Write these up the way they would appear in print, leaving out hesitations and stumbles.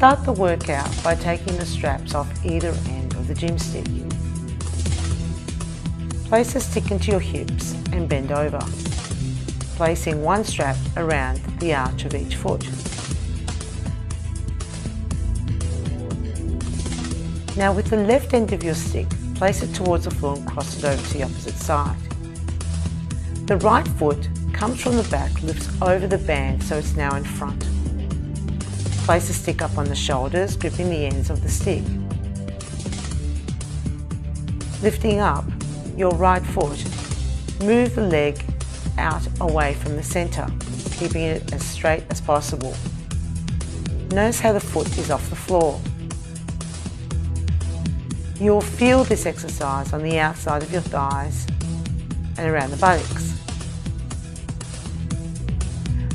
Start the workout by taking the straps off either end of the gym stick. Place the stick into your hips and bend over, placing one strap around the arch of each foot. Now with the left end of your stick, place it towards the floor and cross it over to the opposite side. The right foot comes from the back, lifts over the band so it's now in front. Place the stick up on the shoulders, gripping the ends of the stick. Lifting up your right foot, move the leg out away from the centre, keeping it as straight as possible. Notice how the foot is off the floor. You'll feel this exercise on the outside of your thighs and around the buttocks.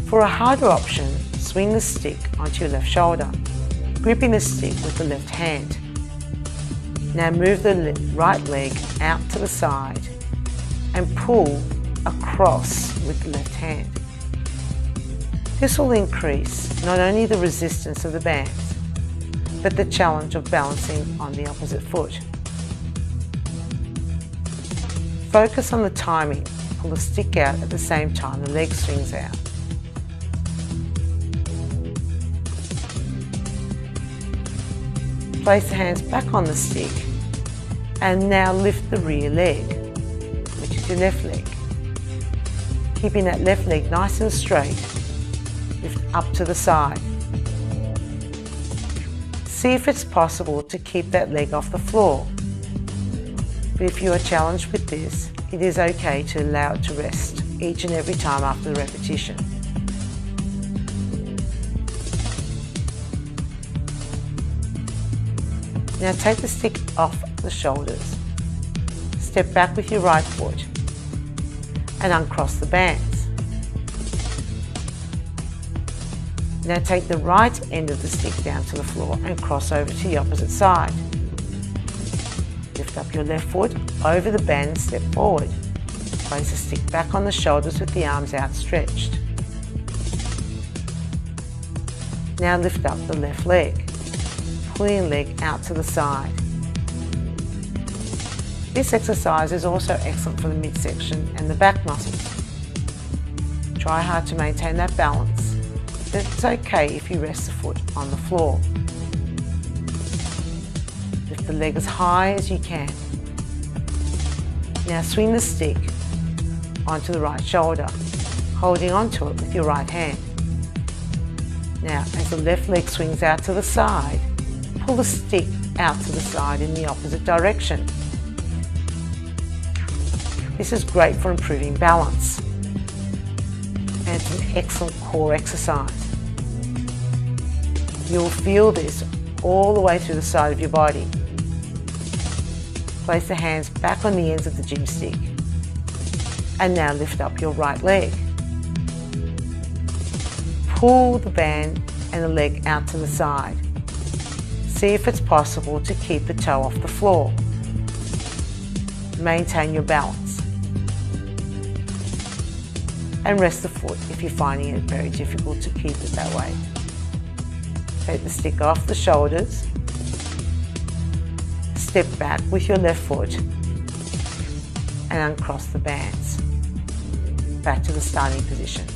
For a harder option, swing the stick onto your left shoulder, gripping the stick with the left hand. Now move the right leg out to the side and pull across with the left hand. This will increase not only the resistance of the bands, but the challenge of balancing on the opposite foot. Focus on the timing. Pull the stick out at the same time the leg swings out. Place the hands back on the stick and now lift the rear leg, which is your left leg. Keeping that left leg nice and straight, lift up to the side. See if it's possible to keep that leg off the floor. But if you are challenged with this, it is okay to allow it to rest each and every time after the repetition. Now take the stick off the shoulders. Step back with your right foot and uncross the bands. Now take the right end of the stick down to the floor and cross over to the opposite side. Lift up your left foot over the band and step forward. Place the stick back on the shoulders with the arms outstretched. Now lift up the left leg, pulling the leg out to the side. This exercise is also excellent for the midsection and the back muscles. Try hard to maintain that balance. It's okay if you rest the foot on the floor. Lift the leg as high as you can. Now swing the stick onto the right shoulder, holding onto it with your right hand. Now, as the left leg swings out to the side, pull the stick out to the side in the opposite direction. This is great for improving balance, and it's an excellent core exercise. You'll feel this all the way through the side of your body. Place the hands back on the ends of the gym stick, and now lift up your right leg. Pull the band and the leg out to the side. See if it's possible to keep the toe off the floor. Maintain your balance. And rest the foot if you're finding it very difficult to keep it that way. Take the stick off the shoulders. Step back with your left foot and uncross the bands. Back to the starting position.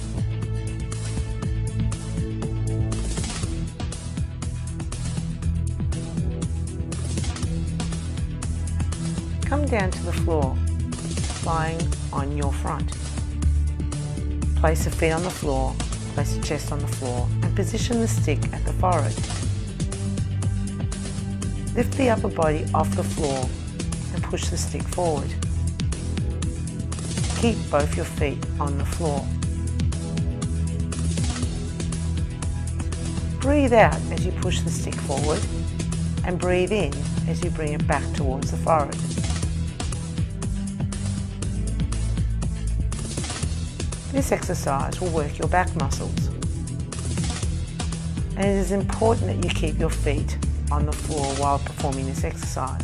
Come down to the floor, lying on your front. Place the feet on the floor, place the chest on the floor, and position the stick at the forehead. Lift the upper body off the floor and push the stick forward. Keep both your feet on the floor. Breathe out as you push the stick forward, and breathe in as you bring it back towards the forehead. This exercise will work your back muscles, and it is important that you keep your feet on the floor while performing this exercise.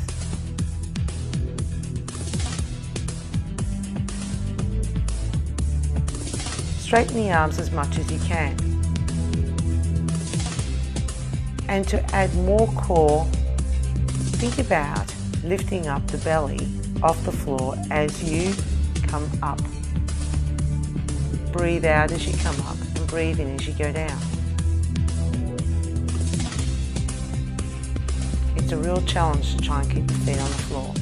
Straighten the arms as much as you can. And to add more core, think about lifting up the belly off the floor as you come up. Breathe out as you come up and breathe in as you go down. It's a real challenge to try and keep the feet on the floor.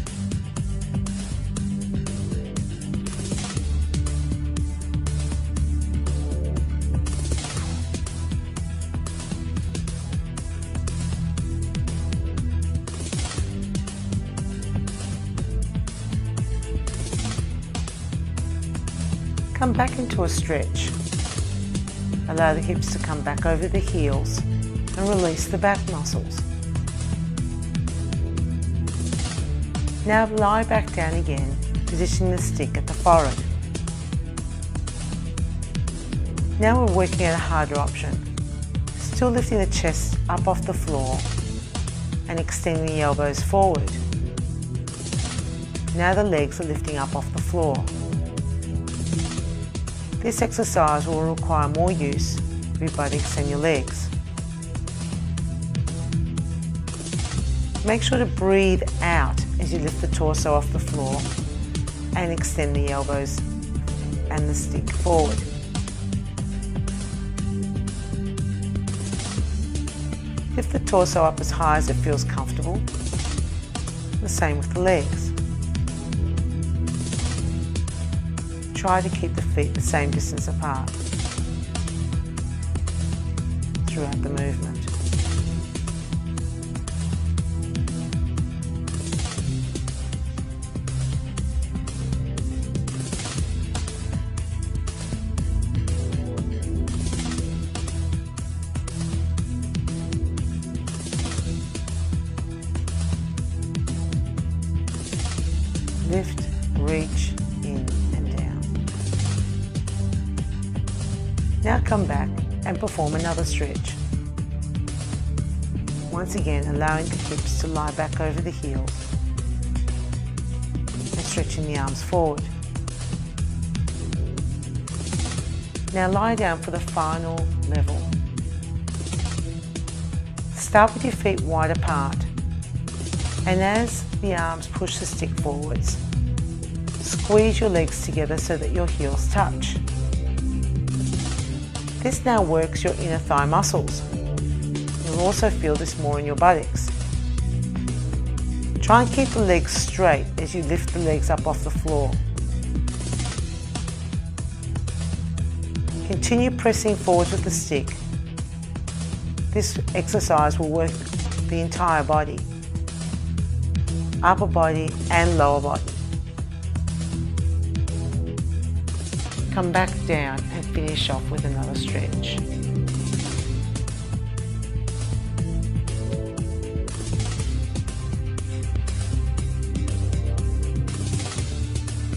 Come back into a stretch. Allow the hips to come back over the heels and release the back muscles. Now lie back down again, positioning the stick at the forehead. Now we're working at a harder option. Still lifting the chest up off the floor and extending the elbows forward. Now the legs are lifting up off the floor. This exercise will require more use of your buttocks and your legs. Make sure to breathe out as you lift the torso off the floor and extend the elbows and the stick forward. Lift the torso up as high as it feels comfortable. The same with the legs. Try to keep the feet the same distance apart throughout the movement. Lift, reach, in and down. Now come back and perform another stretch. Once again, allowing the hips to lie back over the heels and stretching the arms forward. Now lie down for the final level. Start with your feet wide apart, and as the arms push the stick forwards, squeeze your legs together so that your heels touch. This now works your inner thigh muscles. You'll also feel this more in your buttocks. Try and keep the legs straight as you lift the legs up off the floor. Continue pressing forward with the stick. This exercise will work the entire body, upper body and lower body. Come back down and finish off with another stretch.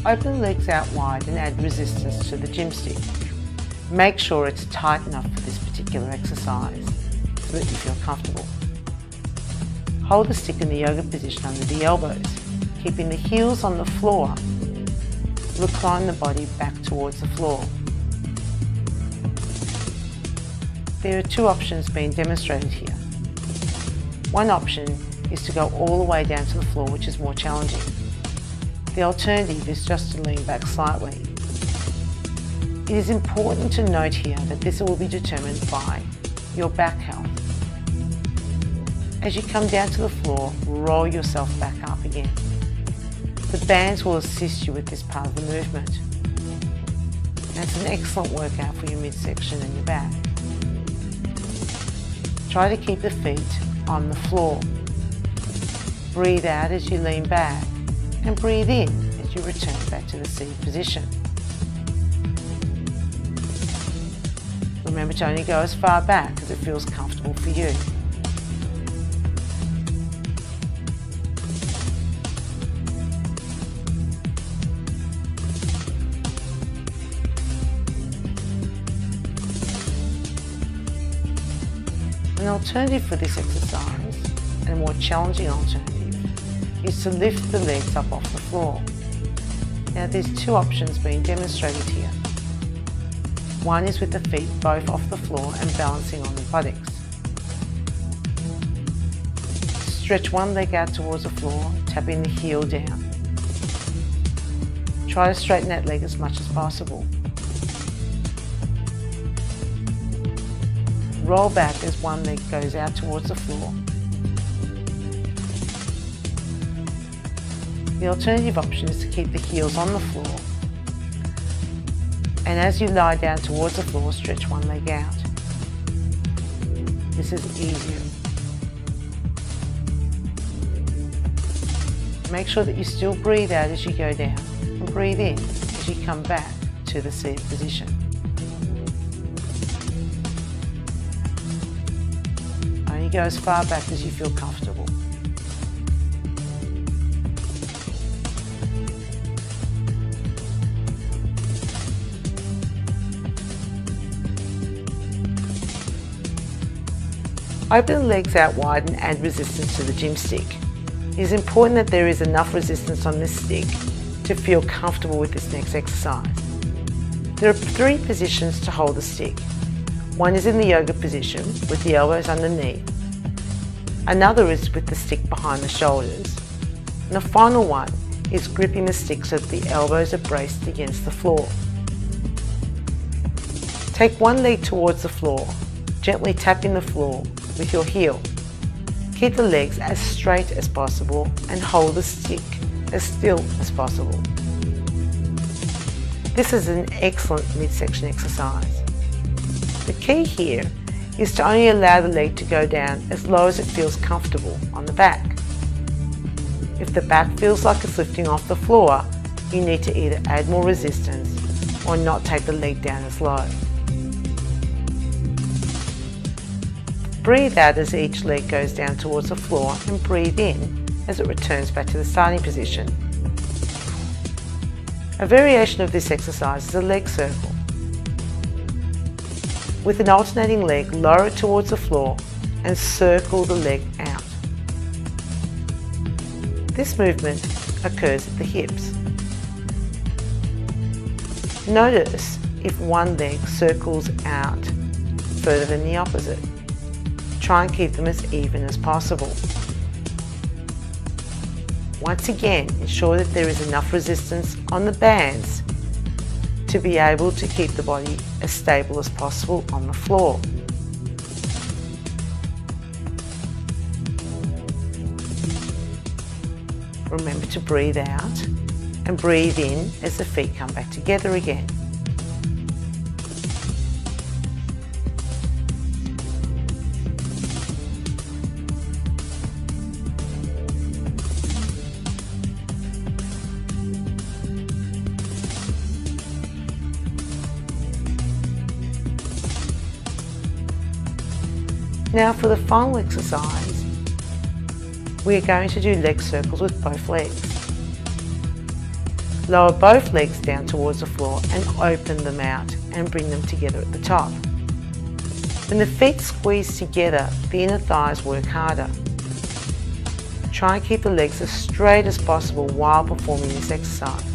Open the legs out wide and add resistance to the gym stick. Make sure it's tight enough for this particular exercise so that you feel comfortable. Hold the stick in the yoga position under the elbows, keeping the heels on the floor. Recline the body back towards the floor. There are two options being demonstrated here. One option is to go all the way down to the floor, which is more challenging. The alternative is just to lean back slightly. It is important to note here that this will be determined by your back health. As you come down to the floor, roll yourself back up again. The bands will assist you with this part of the movement. And it's an excellent workout for your midsection and your back. Try to keep the feet on the floor. Breathe out as you lean back and breathe in as you return back to the seated position. Remember to only go as far back as it feels comfortable for you. An alternative for this exercise, and a more challenging alternative, is to lift the legs up off the floor. Now there's two options being demonstrated here. One is with the feet both off the floor and balancing on the buttocks. Stretch one leg out towards the floor, tapping the heel down. Try to straighten that leg as much as possible. Roll back as one leg goes out towards the floor. The alternative option is to keep the heels on the floor, and as you lie down towards the floor, stretch one leg out. This is easier. Make sure that you still breathe out as you go down and breathe in as you come back to the seated position. Only go as far back as you feel comfortable. Open the legs out wide and add resistance to the gym stick. It is important that there is enough resistance on this stick to feel comfortable with this next exercise. There are 3 positions to hold the stick. One is in the yoga position with the elbows underneath. Another is with the stick behind the shoulders. And the final one is gripping the stick so that the elbows are braced against the floor. Take one leg towards the floor, gently tapping the floor with your heel. Keep the legs as straight as possible and hold the stick as still as possible. This is an excellent midsection exercise. The key here is to only allow the leg to go down as low as it feels comfortable on the back. If the back feels like it's lifting off the floor, you need to either add more resistance or not take the leg down as low. Breathe out as each leg goes down towards the floor and breathe in as it returns back to the starting position. A variation of this exercise is a leg circle. With an alternating leg, lower it towards the floor and circle the leg out. This movement occurs at the hips. Notice if one leg circles out further than the opposite. Try and keep them as even as possible. Once again, ensure that there is enough resistance on the bands to be able to keep the body as stable as possible on the floor. Remember to breathe out and breathe in as the feet come back together again. Now for the final exercise, we are going to do leg circles with both legs. Lower both legs down towards the floor and open them out and bring them together at the top. When the feet squeeze together, the inner thighs work harder. Try and keep the legs as straight as possible while performing this exercise.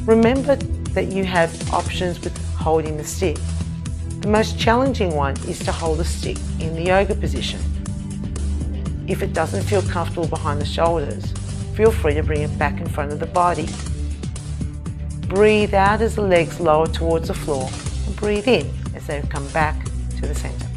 Remember that you have options with holding the stick. The most challenging one is to hold the stick in the yoga position. If it doesn't feel comfortable behind the shoulders, feel free to bring it back in front of the body. Breathe out as the legs lower towards the floor and breathe in as they come back to the center.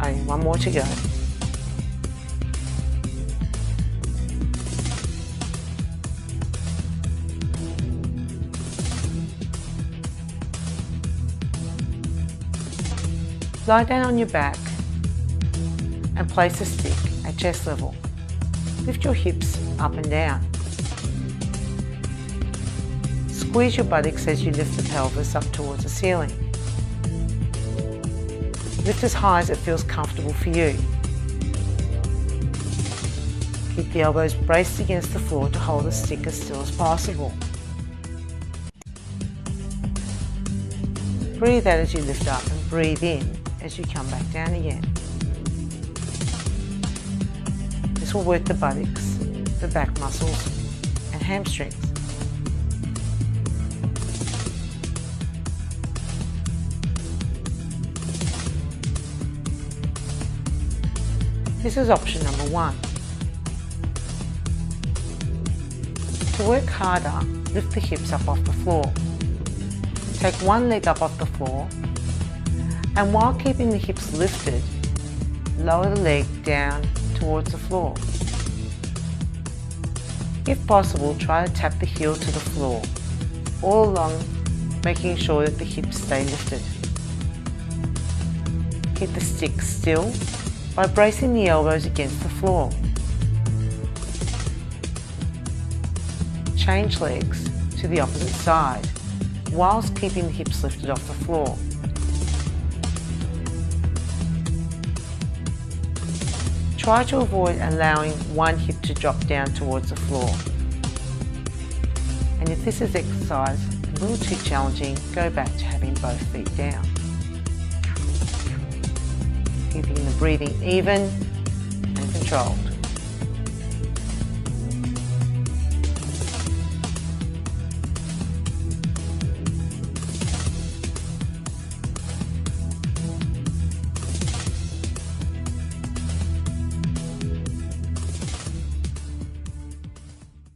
Only one more to go. Lie down on your back and place the stick at chest level. Lift your hips up and down. Squeeze your buttocks as you lift the pelvis up towards the ceiling. Lift as high as it feels comfortable for you. Keep the elbows braced against the floor to hold the stick as still as possible. Breathe out as you lift up and breathe in as you come back down again. This will work the buttocks, the back muscles and hamstrings. This is option number 1. To work harder, lift the hips up off the floor. Take one leg up off the floor, and while keeping the hips lifted, lower the leg down towards the floor. If possible, try to tap the heel to the floor, all along making sure that the hips stay lifted. Keep the stick still by bracing the elbows against the floor. Change legs to the opposite side whilst keeping the hips lifted off the floor. Try to avoid allowing one hip to drop down towards the floor. And if this is exercise a little too challenging, go back to having both feet down. Keeping the breathing even and controlled.